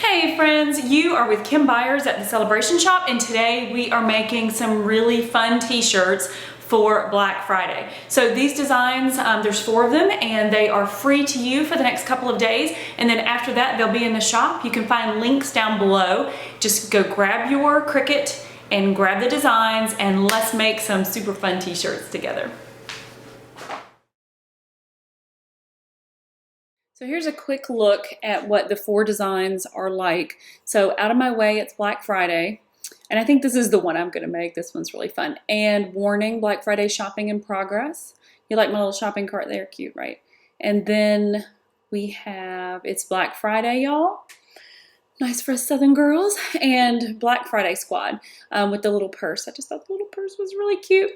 Hey friends, you are with Kim Byers at the Celebration Shop, and today we are making some really fun t-shirts for Black Friday. So these designs, there's 4 of them, and they are free to you for the next couple of days, and then after that they'll be in the shop. You can find links down below. Just go grab your Cricut and grab the designs, and let's make some super fun t-shirts together. So here's a quick look at what the 4 designs are like. So out of my way, it's Black Friday. And I think this is the one I'm gonna make. This one's really fun. And warning, Black Friday shopping in progress. You like my little shopping cart there? Cute, right? And then we have, it's Black Friday, y'all. Nice for us Southern girls. And Black Friday squad with the little purse. I just thought the little purse was really cute.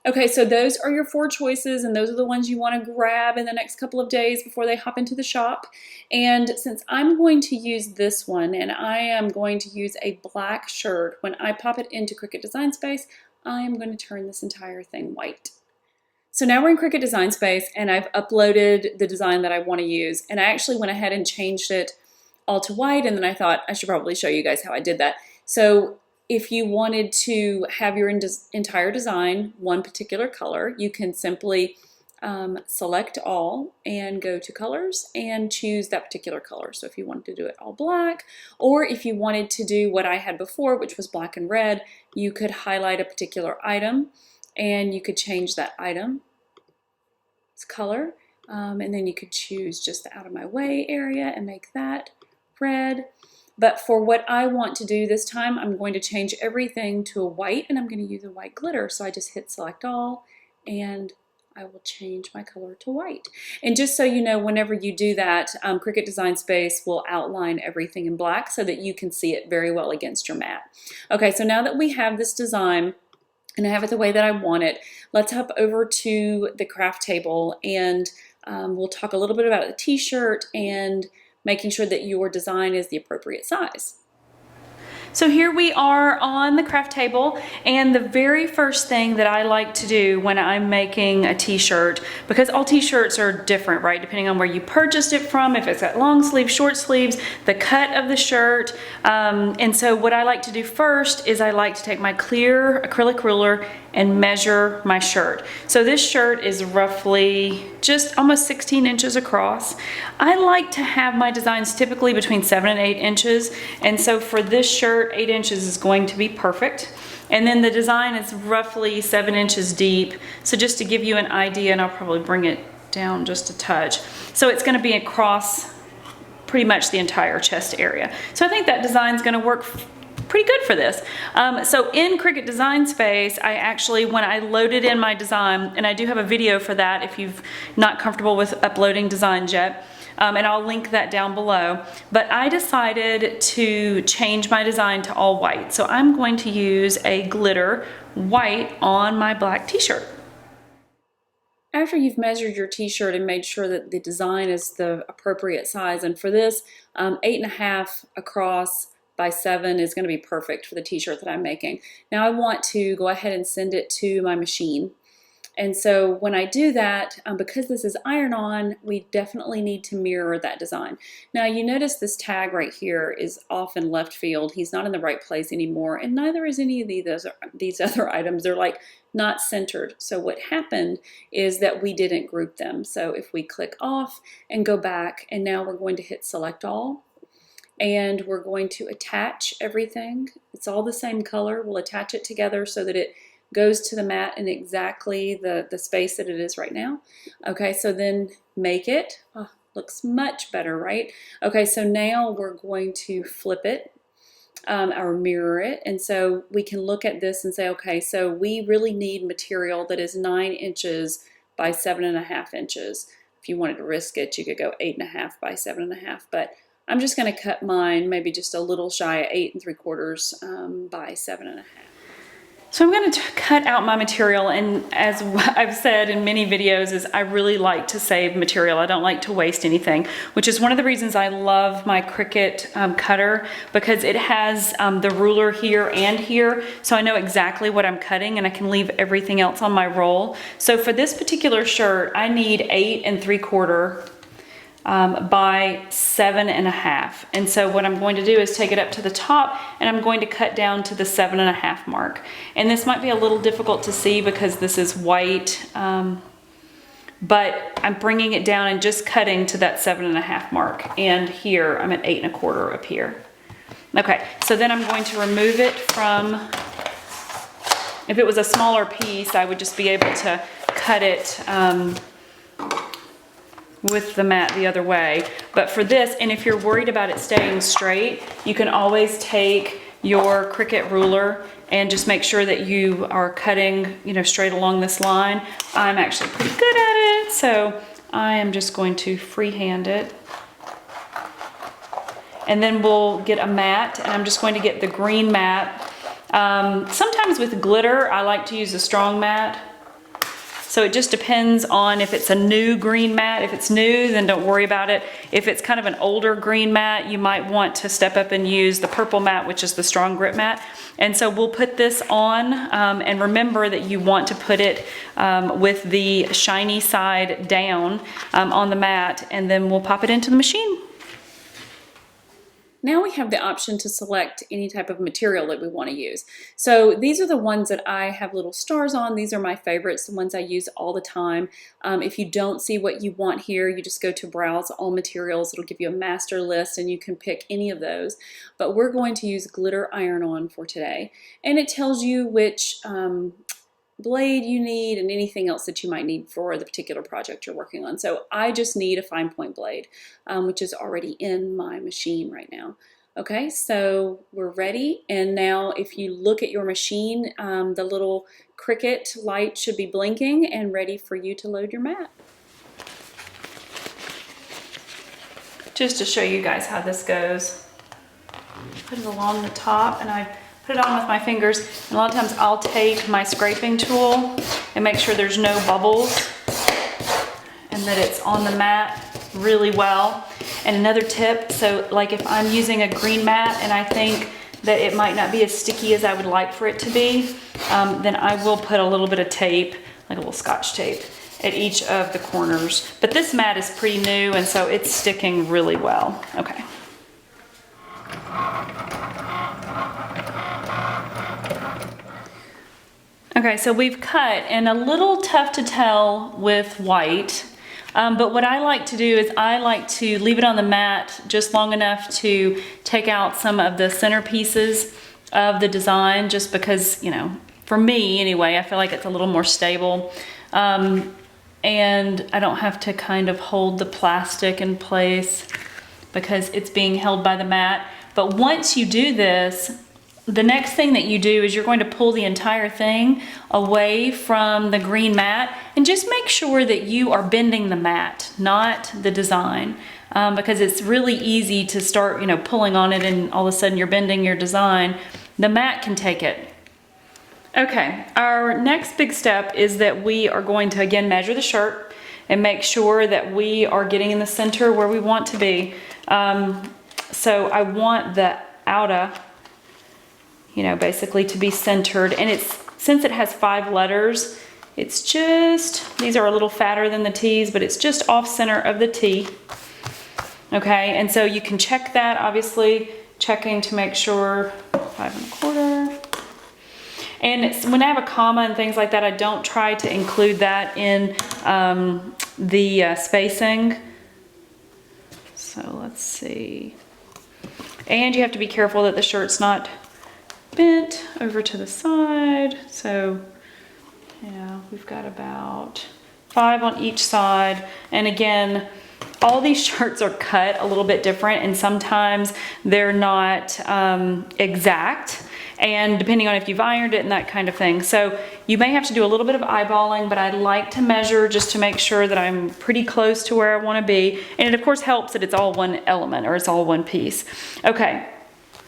Okay, so those are your 4 choices, and those are the ones you want to grab in the next couple of days before they hop into the shop. And since I'm going to use this one, and I am going to use a black shirt, when I pop it into Cricut Design Space, I am going to turn this entire thing white. So now we're in Cricut Design Space, and I've uploaded the design that I want to use, and I actually went ahead and changed it all to white, and then I thought I should probably show you guys how I did that. So if you wanted to have your entire design one particular color, you can simply select all and go to colors and choose that particular color. So if you wanted to do it all black, or if you wanted to do what I had before, which was black and red, you could highlight a particular item and you could change that item's color, and then you could choose just the out of my way area and make that red. But for what I want to do this time, I'm going to change everything to a white, and I'm going to use a white glitter. So I just hit select all, and I will change my color to white. And just so you know, whenever you do that, Cricut Design Space will outline everything in black so that you can see it very well against your mat. Okay, so now that we have this design, and I have it the way that I want it, let's hop over to the craft table, and we'll talk a little bit about the t-shirt and making sure that your design is the appropriate size. So here we are on the craft table, and the very first thing that I like to do when I'm making a t-shirt, because all t-shirts are different, right, depending on where you purchased it from, if it's got long sleeves, short sleeves, the cut of the shirt, and so what I like to do first is I like to take my clear acrylic ruler and measure my shirt. So this shirt is roughly just almost 16 inches across. I like to have my designs typically between 7 and 8 inches, and so for this shirt, 8 inches is going to be perfect. And then the design is roughly 7 inches deep. So just to give you an idea, and I'll probably bring it down just a touch. So it's gonna be across pretty much the entire chest area. So I think that design is gonna work pretty good for this. So in Cricut Design Space, I actually, when I loaded in my design, and I do have a video for that if you're not comfortable with uploading designs yet, and I'll link that down below, but I decided to change my design to all white. So I'm going to use a glitter white on my black t-shirt. After you've measured your t-shirt and made sure that the design is the appropriate size, and for this, 8.5 across by 7 is going to be perfect for the t-shirt that I'm making. Now I want to go ahead and send it to my machine. And so when I do that, because this is iron-on, we definitely need to mirror that design. Now you notice this tag right here is off in left field. He's not in the right place anymore, and neither is any of these other items. They're like not centered. So what happened is that we didn't group them. So if we click off and go back, and now we're going to hit select all, and we're going to attach everything. It's all the same color. We'll attach it together so that it goes to the mat in exactly the space that it is right now. Okay, so then make it. Oh, looks much better, right? Okay, so now we're going to flip it or mirror it, and so we can look at this and say, okay, so we really need material that is 9 inches by 7.5 inches. If you wanted to risk it, you could go 8.5 by 7.5, but I'm just going to cut mine maybe just a little shy of 8 3/4 by 7.5. So I'm going to cut out my material, and as I've said in many videos, is I really like to save material. I don't like to waste anything, which is one of the reasons I love my Cricut cutter, because it has the ruler here and here, so I know exactly what I'm cutting and I can leave everything else on my roll. So for this particular shirt, I need 8 3/4 by 7.5. And so what I'm going to do is take it up to the top, and I'm going to cut down to the 7.5 mark. And this might be a little difficult to see because this is white, but I'm bringing it down and just cutting to that 7.5 mark. And here I'm at 8.25 up here. Okay, so then I'm going to remove it from, if it was a smaller piece, I would just be able to cut it with the mat the other way. But for this, and if you're worried about it staying straight, you can always take your Cricut ruler and just make sure that you are cutting, you know, straight along this line. I'm actually pretty good at it, so I am just going to freehand it. And then we'll get a mat, and I'm just going to get the green mat. Sometimes with glitter, I like to use a strong mat. So it just depends on if it's a new green mat. If it's new, then don't worry about it. If it's kind of an older green mat, you might want to step up and use the purple mat, which is the strong grip mat. And so we'll put this on, and remember that you want to put it with the shiny side down on the mat, and then we'll pop it into the machine. Now we have the option to select any type of material that we want to use. So these are the ones that I have little stars on. These are my favorites, the ones I use all the time. If you don't see what you want here, you just go to Browse All Materials. It'll give you a master list and you can pick any of those. But we're going to use glitter iron-on for today. And it tells you which blade you need and anything else that you might need for the particular project you're working on. So I just need a fine point blade, which is already in my machine right now. Okay, so we're ready. And now if you look at your machine, the little Cricut light should be blinking and ready for you to load your mat. Just to show you guys how this goes, put it along the top, and I put it on with my fingers, and a lot of times I'll take my scraping tool and make sure there's no bubbles and that it's on the mat really well. And another tip, so like if I'm using a green mat and I think that it might not be as sticky as I would like for it to be, then I will put a little bit of tape, like a little Scotch tape, at each of the corners. But this mat is pretty new, and so it's sticking really well. Okay. Okay, so we've cut, and a little tough to tell with white, but what I like to do is I like to leave it on the mat just long enough to take out some of the center pieces of the design, just because, you know, for me anyway, I feel like it's a little more stable, and I don't have to kind of hold the plastic in place because it's being held by the mat. But once you do this, the next thing that you do is you're going to pull the entire thing away from the green mat, and just make sure that you are bending the mat, not the design, because it's really easy to start, you know, pulling on it and all of a sudden you're bending your design. The mat can take it. Okay, our next big step is that we are going to again measure the shirt and make sure that we are getting in the center where we want to be. So I want the outer, you know, basically to be centered, and it's, since it has 5 letters, it's just, these are a little fatter than the T's, but it's just off center of the T. Okay, and so you can check that, obviously checking to make sure 5.25. And it's, when I have a comma and things like that, I don't try to include that in the spacing. So let's see. And you have to be careful that the shirt's not bent over to the side. So yeah, we've got about 5 on each side. And again, all these shirts are cut a little bit different, and sometimes they're not exact, and depending on if you've ironed it and that kind of thing. So you may have to do a little bit of eyeballing, but I like to measure just to make sure that I'm pretty close to where I want to be. And it of course helps that it's all one element, or it's all one piece. Okay.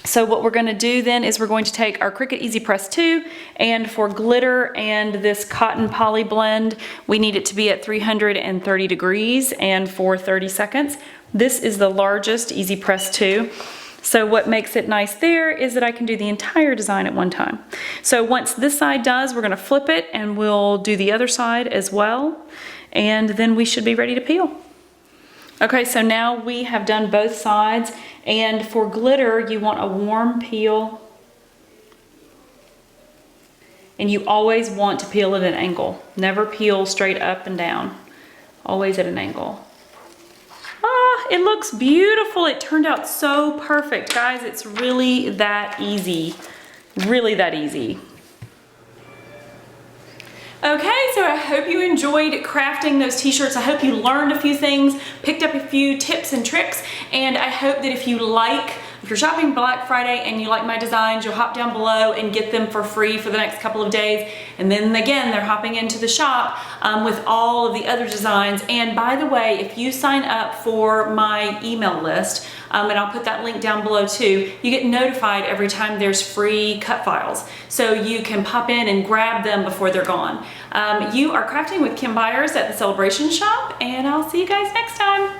So what we're going to do then is we're going to take our Cricut EasyPress 2, and for glitter and this cotton poly blend, we need it to be at 330 degrees and for 30 seconds. This is the largest EasyPress 2. So what makes it nice there is that I can do the entire design at one time. So once this side does, we're going to flip it and we'll do the other side as well. And then we should be ready to peel. Okay, so now we have done both sides, and for glitter, you want a warm peel, and you always want to peel at an angle. Never peel straight up and down, always at an angle. Ah, it looks beautiful. It turned out so perfect. Guys, it's really that easy. Really that easy. Okay, so I hope you enjoyed crafting those t-shirts. I hope you learned a few things, picked up a few tips and tricks, and I hope that if you're shopping Black Friday and you like my designs, you'll hop down below and get them for free for the next couple of days. And then again, they're hopping into the shop with all of the other designs. And by the way, if you sign up for my email list, and I'll put that link down below too, you get notified every time there's free cut files. So you can pop in and grab them before they're gone. You are crafting with Kim Byers at the Celebration Shop, and I'll see you guys next time.